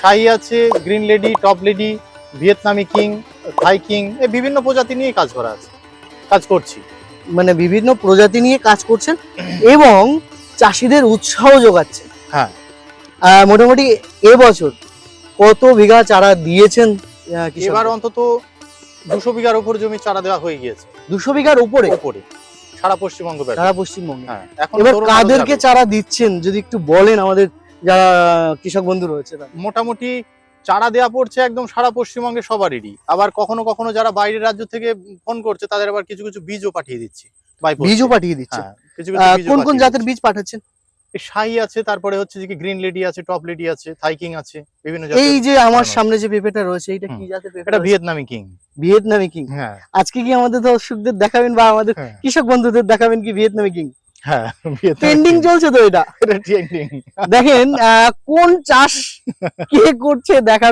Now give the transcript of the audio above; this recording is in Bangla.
শাহি আছে, গ্রিন লেডি, টপ লেডি, ভিয়েতনামি কিং, থাই কিং, এই বিভিন্ন প্রজাতি নিয়ে কাজ করছি। মানে বিভিন্ন প্রজাতি নিয়ে কাজ করছেন এবং চাষিদের উৎসাহ যোগাচ্ছেন। হ্যাঁ। মোটামুটি এবছর কত বিঘা চারা দিয়েছেন? এবার অন্তত 200 বিঘার উপর জমি চারা দেওয়া হয়ে গিয়েছে। 200 বিঘার উপরে সারা পশ্চিমবঙ্গ ব্যাপী। সারা পশ্চিমবঙ্গে। হ্যাঁ, এখন এবার তরুণ কাদেরকে মানুষ চারা দিচ্ছেন যদি একটু বলেন, আমাদের যারা কৃষক বন্ধু রয়েছে তারা। মোটামুটি চারা দেওয়া পড়ছে একদম সারা পশ্চিমবঙ্গে সবারই। আবার কখনো কখনো যারা বাইরের রাজ্য থেকে ফোন করছে তাদের আবার কিছু কিছু বীজও পাঠিয়ে দিচ্ছি। বীজও পাঠিয়ে দিচ্ছে? হ্যাঁ, কিছু কিছু বীজও কোন কোন পাঠিয়ে জাতের দিচ্ছি। বীজ পাঠাচ্ছেন? এই শাহি আছে, তারপরে হচ্ছে যে গ্রিন লেডি আছে, টপ লেডি আছে, থাই কিং আছে, বিভিন্ন এই জাতের। যে আমার সামনে যে পেঁপেটা রয়েছে এটা কি জাতের পেঁপে? এটা ভিয়েতনামি কিং। ভিয়েতনামি কিং। হ্যাঁ আজকে কি আমাদের দর্শকদের দেখাবেন বা আমাদের হ্যাঁ। কৃষক বন্ধুদের দেখাবেন কি ভিয়েতনামি কিং? হ্যাঁ, ট্রেন্ডিং চলছে তো এটা। এটা ট্রেন্ডিং। দেখেন কোন চাষ কে করছে দেখার